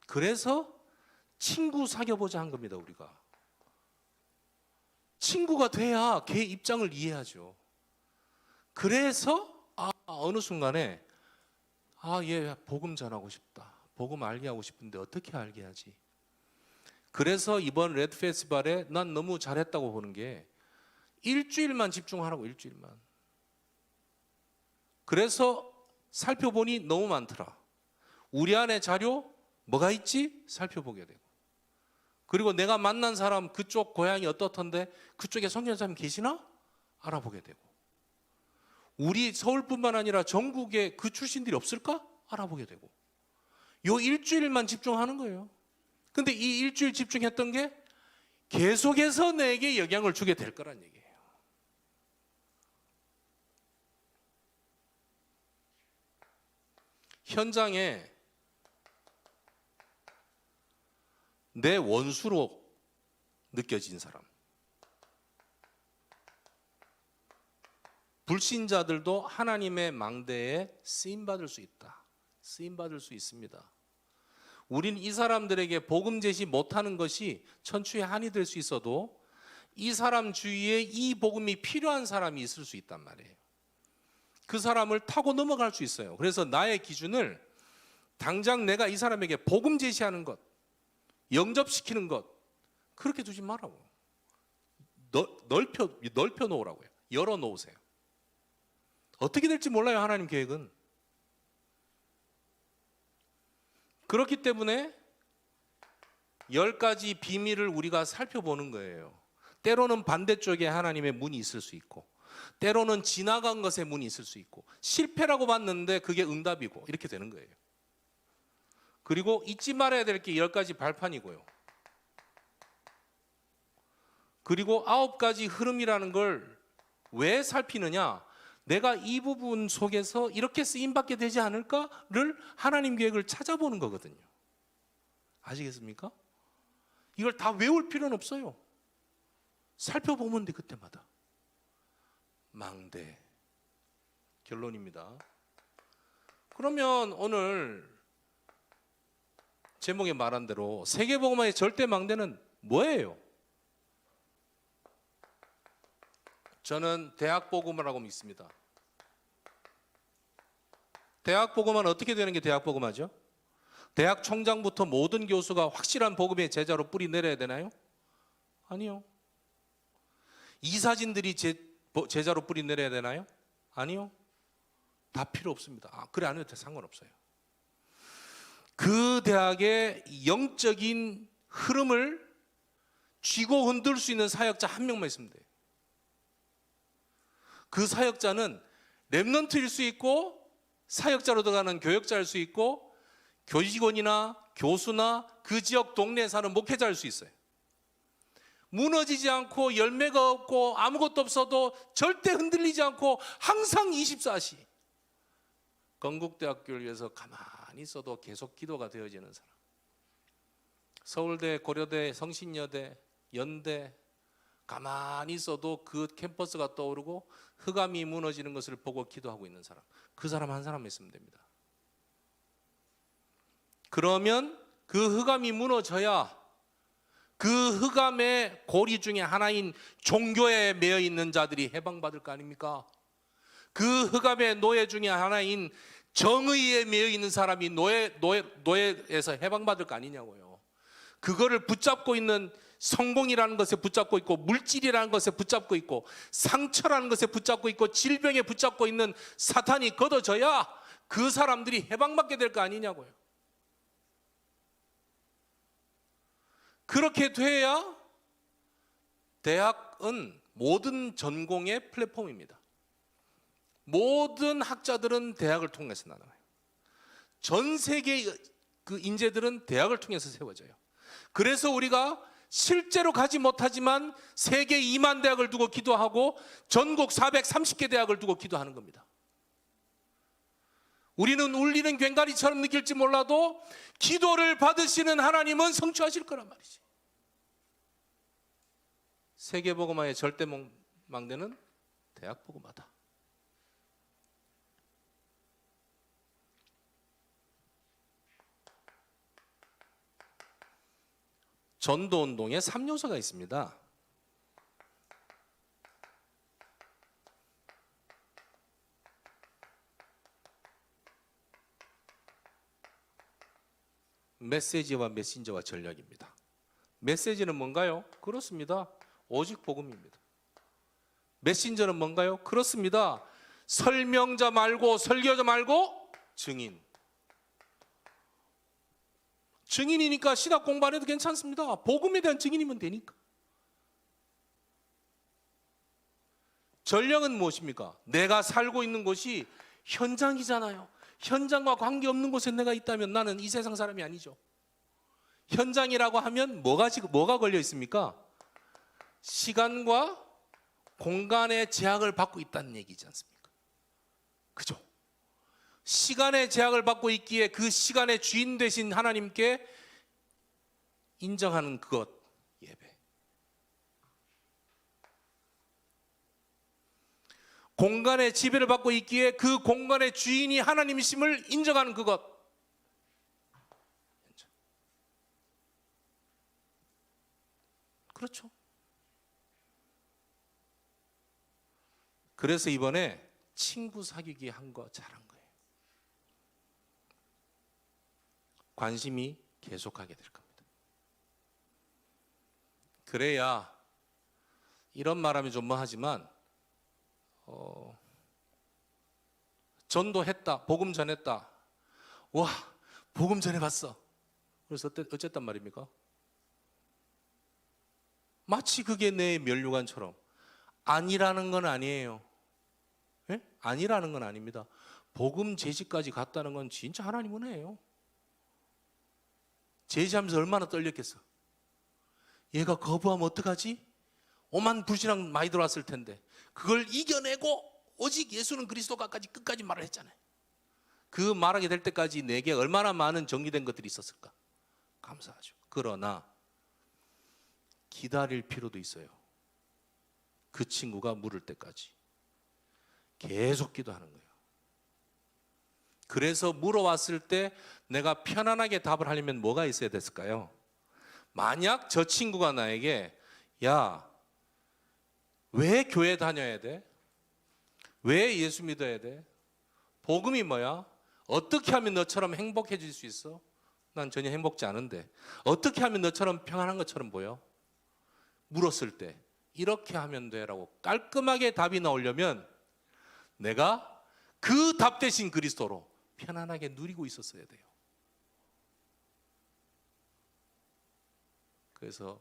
그래서 친구 사귀어보자 한 겁니다, 우리가. 친구가 돼야 걔 입장을 이해하죠. 그래서 어느 순간에 얘 복음 전하고 싶다. 복음 알게 하고 싶은데 어떻게 알게 하지? 그래서 이번 레드 페스티벌에 난 너무 잘했다고 보는 게 일주일만 집중하라고, 일주일만. 그래서 살펴보니 너무 많더라. 우리 안에 자료 뭐가 있지? 살펴보게 되고. 그리고 내가 만난 사람 그쪽 고향이 어떻던데 그쪽에 선교사님 계시나? 알아보게 되고. 우리 서울뿐만 아니라 전국에 그 출신들이 없을까? 알아보게 되고. 요 일주일만 집중하는 거예요. 근데 이 일주일 집중했던 게 계속해서 내게 영향을 주게 될 거란 얘기예요. 현장에 내 원수로 느껴진 사람, 불신자들도 하나님의 망대에 쓰임받을 수 있다. 쓰임받을 수 있습니다. 우린 이 사람들에게 복음 제시 못하는 것이 천추의 한이 될 수 있어도 이 사람 주위에 이 복음이 필요한 사람이 있을 수 있단 말이에요. 그 사람을 타고 넘어갈 수 있어요. 그래서 나의 기준을 당장 내가 이 사람에게 복음 제시하는 것, 영접시키는 것, 그렇게 두지 말라고. 넓혀 놓으라고요. 열어 놓으세요. 어떻게 될지 몰라요, 하나님 계획은. 그렇기 때문에 10가지 비밀을 우리가 살펴보는 거예요. 때로는 반대쪽에 하나님의 문이 있을 수 있고, 때로는 지나간 것의 문이 있을 수 있고, 실패라고 봤는데 그게 응답이고, 이렇게 되는 거예요. 그리고 잊지 말아야 될 게 10가지 발판이고요. 그리고 9가지 흐름이라는 걸 왜 살피느냐? 내가 이 부분 속에서 이렇게 쓰임받게 되지 않을까를 하나님 계획을 찾아보는 거거든요. 아시겠습니까? 이걸 다 외울 필요는 없어요. 살펴보면 돼, 그때마다. 망대. 결론입니다. 그러면 오늘 제목에 말한 대로 세계복음화의 절대 망대는 뭐예요? 저는 대학복음화라고 믿습니다. 대학복음화는 어떻게 되는 게 대학복음화죠? 대학 총장부터 모든 교수가 확실한 복음의 제자로 뿌리 내려야 되나요? 아니요. 이사진들이 제자로 뿌리 내려야 되나요? 아니요. 다 필요 없습니다. 그래 안 해도 상관없어요. 그 대학의 영적인 흐름을 쥐고 흔들 수 있는 사역자 한 명만 있으면 돼요. 그 사역자는 렘넌트일 수 있고 사역자로 들어가는 교역자일 수 있고 교직원이나 교수나 그 지역 동네에 사는 목회자일 수 있어요. 무너지지 않고 열매가 없고 아무것도 없어도 절대 흔들리지 않고 항상 24시 건국대학교를 위해서 가만히 있어도 계속 기도가 되어지는 사람. 서울대, 고려대, 성신여대, 연대 가만히 있어도 그 캠퍼스가 떠오르고 흑암이 무너지는 것을 보고 기도하고 있는 사람. 그 사람 한 사람 있으면 됩니다. 그러면 그 흑암이 무너져야 그 흑암의 고리 중에 하나인 종교에 매여 있는 자들이 해방받을 거 아닙니까? 그 흑암의 노예 중에 하나인 정의에 매여 있는 사람이 노예에서 해방받을 거 아니냐고요. 그거를 붙잡고 있는 성공이라는 것에 붙잡고 있고 물질이라는 것에 붙잡고 있고 상처라는 것에 붙잡고 있고 질병에 붙잡고 있는 사탄이 걷어져야 그 사람들이 해방받게 될 거 아니냐고요. 그렇게 돼야 대학은 모든 전공의 플랫폼입니다. 모든 학자들은 대학을 통해서 나눠요. 전 세계의 그 인재들은 대학을 통해서 세워져요. 그래서 우리가 실제로 가지 못하지만 세계 2만 대학을 두고 기도하고 전국 430개 대학을 두고 기도하는 겁니다. 우리는 울리는 괭가리처럼 느낄지 몰라도 기도를 받으시는 하나님은 성취하실 거란 말이지. 세계복음화의 절대 망대는 대학복음화다. 전도운동에 3요소가 있습니다. 메시지와 메신저와 전략입니다. 메시지는 뭔가요? 그렇습니다. 오직 복음입니다. 메신저는 뭔가요? 그렇습니다. 설명자 말고 설교자 말고 증인. 증인이니까 신학 공부 안 해도 괜찮습니다. 복음에 대한 증인이면 되니까. 전략은 무엇입니까? 내가 살고 있는 곳이 현장이잖아요. 현장과 관계없는 곳에 내가 있다면 나는 이 세상 사람이 아니죠. 현장이라고 하면 뭐가 걸려 있습니까? 시간과 공간의 제약을 받고 있다는 얘기지 않습니까? 그죠? 시간의 제약을 받고 있기에 그 시간의 주인 되신 하나님께 인정하는 그것, 예배. 공간의 지배를 받고 있기에 그 공간의 주인이 하나님이심을 인정하는 그것. 그렇죠. 그래서 이번에 친구 사귀기 한 거 잘한 거예요. 관심이 계속하게 될 겁니다. 그래야 이런 말하면 좀 뭐하지만 전도했다, 복음 전했다. 와, 복음 전해봤어. 그래서 어쨌단 말입니까? 마치 그게 내 면류관처럼. 아니라는 건 아니에요. 예? 아니라는 건 아닙니다. 복음 제시까지 갔다는 건 진짜 하나님 은혜예요. 제시하면서 얼마나 떨렸겠어. 얘가 거부하면 어떡하지? 오만 불신앙 많이 들어왔을 텐데 그걸 이겨내고 오직 예수는 그리스도가까지 끝까지 말을 했잖아요. 그 말하게 될 때까지 내게 얼마나 많은 정리된 것들이 있었을까? 감사하죠. 그러나 기다릴 필요도 있어요. 그 친구가 물을 때까지 계속 기도하는 거예요. 그래서 물어왔을 때 내가 편안하게 답을 하려면 뭐가 있어야 됐을까요? 만약 저 친구가 나에게 야, 왜 교회 다녀야 돼? 왜 예수 믿어야 돼? 복음이 뭐야? 어떻게 하면 너처럼 행복해질 수 있어? 난 전혀 행복지 않은데 어떻게 하면 너처럼 평안한 것처럼 보여? 물었을 때 이렇게 하면 돼라고 깔끔하게 답이 나오려면 내가 그 답 대신 그리스도로 편안하게 누리고 있었어야 돼요. 그래서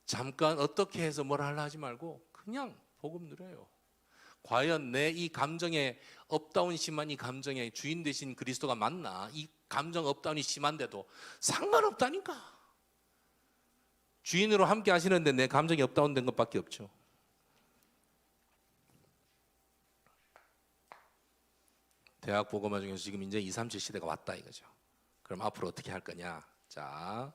잠깐 어떻게 해서 뭘 하려 하지 말고 그냥 복음 누려요. 과연 내 이 감정에 업다운이 심한 이 감정에 주인 되신 그리스도가 맞나? 이 감정 업다운이 심한데도 상관없다니까. 주인으로 함께 하시는데 내 감정이 업다운된 것밖에 없죠. 대학 복음화 중에서 지금 이제 237 시대가 왔다 이거죠. 그럼 앞으로 어떻게 할 거냐? 자,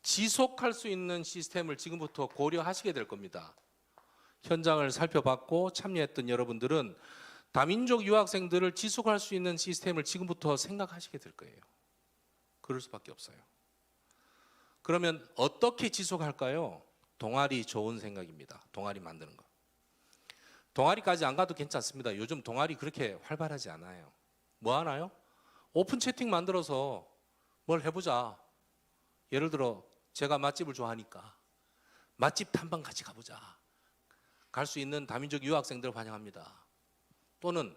지속할 수 있는 시스템을 지금부터 고려하시게 될 겁니다. 현장을 살펴봤고 참여했던 여러분들은 다민족 유학생들을 지속할 수 있는 시스템을 지금부터 생각하시게 될 거예요. 그럴 수밖에 없어요. 그러면 어떻게 지속할까요? 동아리 좋은 생각입니다. 동아리 만드는 거. 동아리까지 안 가도 괜찮습니다. 요즘 동아리 그렇게 활발하지 않아요. 뭐 하나요? 오픈 채팅 만들어서 뭘 해보자. 예를 들어 제가 맛집을 좋아하니까 맛집 탐방 같이 가보자. 갈 수 있는 다민족 유학생들 환영합니다. 또는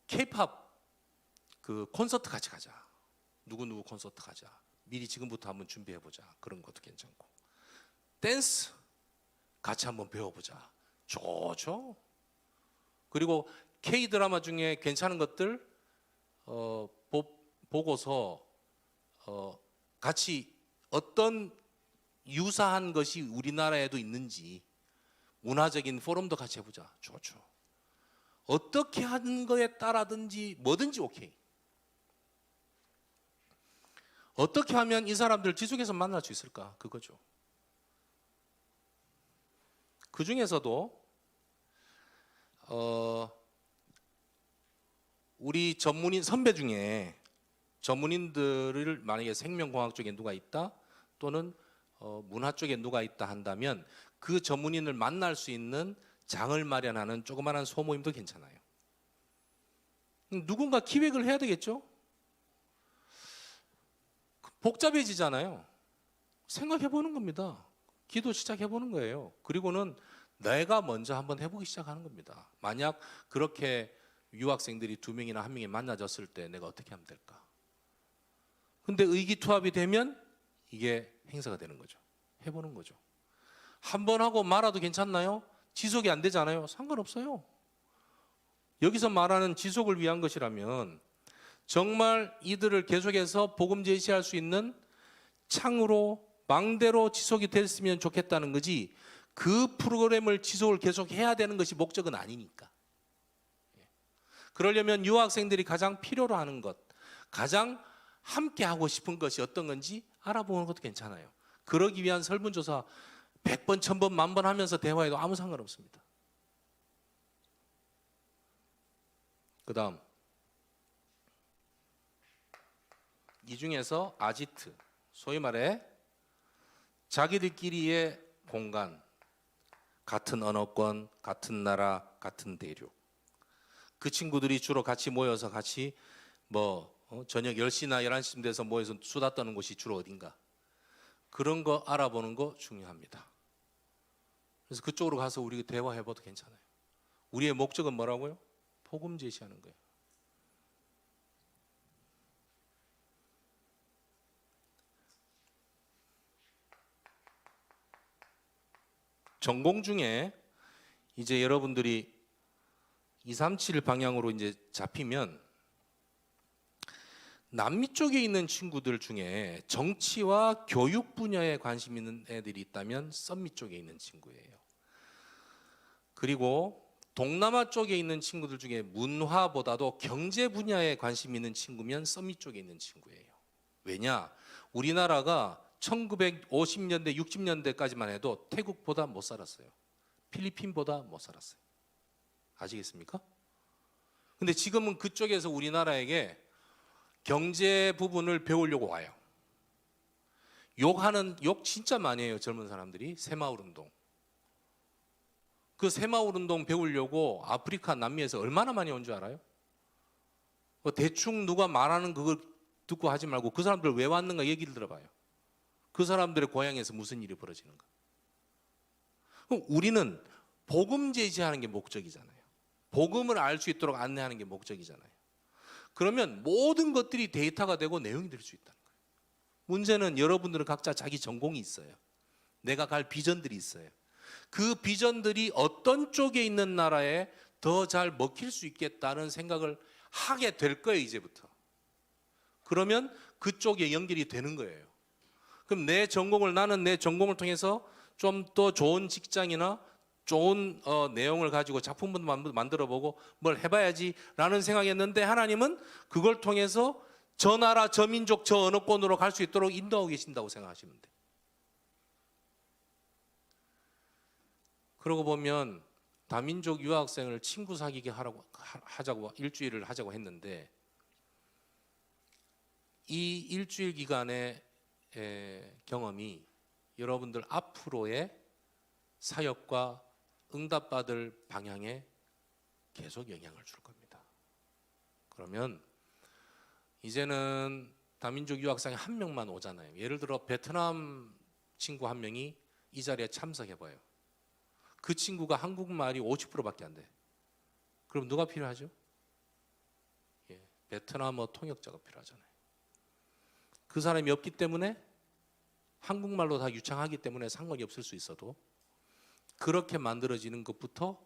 K-팝 그 콘서트 같이 가자. 누구누구 콘서트 가자. 미리 지금부터 한번 준비해보자. 그런 것도 괜찮고. 댄스 같이 한번 배워보자. 좋죠. 그리고 K-드라마 중에 괜찮은 것들 보고서 같이 어떤 유사한 것이 우리나라에도 있는지 문화적인 포럼도 같이 해보자. 좋죠. 어떻게 하는 거에 따라든지 뭐든지 오케이. 어떻게 하면 이 사람들 지속해서 만날 수 있을까? 그거죠. 그 중에서도 우리 전문인 선배 중에 전문인들을 만약에 생명공학 쪽에 누가 있다 또는 문화 쪽에 누가 있다 한다면 그 전문인을 만날 수 있는 장을 마련하는 조그마한 소모임도 괜찮아요. 누군가 기획을 해야 되겠죠? 복잡해지잖아요. 생각해보는 겁니다. 기도 시작해보는 거예요. 그리고는 내가 먼저 한번 해보기 시작하는 겁니다. 만약 그렇게 유학생들이 2명이나 1명이 만나졌을 때 내가 어떻게 하면 될까? 근데 의기투합이 되면 이게 행사가 되는 거죠. 해보는 거죠. 한 번 하고 말아도 괜찮나요? 지속이 안 되잖아요. 상관없어요. 여기서 말하는 지속을 위한 것이라면 정말 이들을 계속해서 복음 제시할 수 있는 창으로 망대로 지속이 됐으면 좋겠다는 거지 그 프로그램을 지속을 계속 해야 되는 것이 목적은 아니니까. 그러려면 유학생들이 가장 필요로 하는 것, 가장 함께 하고 싶은 것이 어떤 건지 알아보는 것도 괜찮아요. 그러기 위한 설문조사 100번, 1000번, 10,000번 하면서 대화해도 아무 상관없습니다. 그 다음 이 중에서 아지트, 소위 말해 자기들끼리의 공간, 같은 언어권, 같은 나라, 같은 대륙. 그 친구들이 주로 같이 모여서 같이 저녁 10시나 11시쯤 돼서 모여서 수다 떠는 곳이 주로 어딘가. 그런 거 알아보는 거 중요합니다. 그래서 그쪽으로 가서 우리 대화해봐도 괜찮아요. 우리의 목적은 뭐라고요? 복음 제시하는 거예요. 전공 중에 이제 여러분들이 237 방향으로 이제 잡히면 남미 쪽에 있는 친구들 중에 정치와 교육 분야에 관심 있는 애들이 있다면 썸미 쪽에 있는 친구예요. 그리고 동남아 쪽에 있는 친구들 중에 문화보다도 경제 분야에 관심 있는 친구면 썸미 쪽에 있는 친구예요. 왜냐? 우리나라가 1950년대, 60년대까지만 해도 태국보다 못 살았어요. 필리핀보다 못 살았어요. 아시겠습니까? 근데 지금은 그쪽에서 우리나라에게 경제 부분을 배우려고 와요. 욕 진짜 많이 해요. 젊은 사람들이. 새마을 운동. 그 새마을 운동 배우려고 아프리카, 남미에서 얼마나 많이 온 줄 알아요? 대충 누가 말하는 그걸 듣고 하지 말고 그 사람들 왜 왔는가 얘기를 들어봐요. 그 사람들의 고향에서 무슨 일이 벌어지는가. 그럼 우리는 복음 제시하는 게 목적이잖아요. 복음을 알 수 있도록 안내하는 게 목적이잖아요. 그러면 모든 것들이 데이터가 되고 내용이 될 수 있다는 거예요. 문제는 여러분들은 각자 자기 전공이 있어요. 내가 갈 비전들이 있어요. 그 비전들이 어떤 쪽에 있는 나라에 더 잘 먹힐 수 있겠다는 생각을 하게 될 거예요, 이제부터. 그러면 그쪽에 연결이 되는 거예요. 그럼 나는 내 전공을 통해서 좀 더 좋은 직장이나 좋은 내용을 가지고 작품도 만들어 보고 뭘 해봐야지라는 생각이었는데, 하나님은 그걸 통해서 저 나라, 저 민족, 저 언어권으로 갈 수 있도록 인도하고 계신다고 생각하시면 돼요. 그러고 보면 다민족 유학생을 친구 사귀게 하자고 일주일을 하자고 했는데, 이 일주일 기간의 경험이 여러분들 앞으로의 사역과 응답받을 방향에 계속 영향을 줄 겁니다. 그러면 이제는 다민족 유학생이 한 명만 오잖아요. 예를 들어 베트남 친구 한 명이 이 자리에 참석해봐요. 그 친구가 한국말이 50%밖에 안 돼. 그럼 누가 필요하죠? 베트남어 통역자가 필요하잖아요. 그 사람이 없기 때문에, 한국말로 다 유창하기 때문에 상관이 없을 수 있어도 그렇게 만들어지는 것부터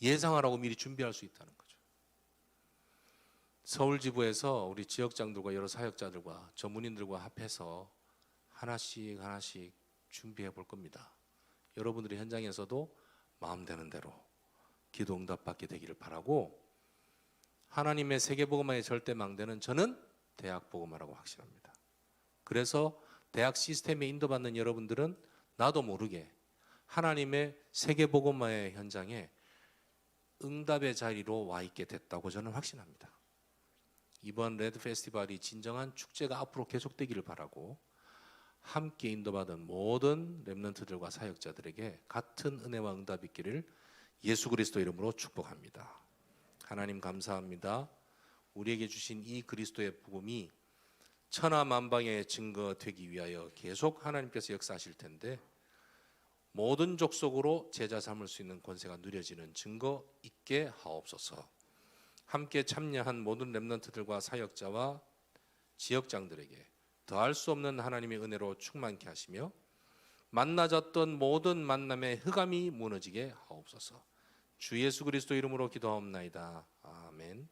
예상하라고 미리 준비할 수 있다는 거죠. 서울지부에서 우리 지역장들과 여러 사역자들과 전문인들과 합해서 하나씩 준비해 볼 겁니다. 여러분들이 현장에서도 마음 되는 대로 기도 응답받게 되기를 바라고, 하나님의 세계복음화의 절대 망대는 저는 대학복음화라고 확신합니다. 그래서 대학 시스템에 인도받는 여러분들은 나도 모르게 하나님의 세계복음화의 현장에 응답의 자리로 와 있게 됐다고 저는 확신합니다. 이번 레드 페스티벌이 진정한 축제가 앞으로 계속되기를 바라고, 함께 인도받은 모든 렘넌트들과 사역자들에게 같은 은혜와 응답이 있기를 예수 그리스도 이름으로 축복합니다. 하나님 감사합니다. 우리에게 주신 이 그리스도의 복음이 천하만방의 증거 되기 위하여 계속 하나님께서 역사하실 텐데, 모든 족속으로 제자 삼을 수 있는 권세가 누려지는 증거 있게 하옵소서. 함께 참여한 모든 렘넌트들과 사역자와 지역장들에게 더할 수 없는 하나님의 은혜로 충만케 하시며, 만나졌던 모든 만남의 흑암이 무너지게 하옵소서. 주 예수 그리스도 이름으로 기도하옵나이다. 아멘.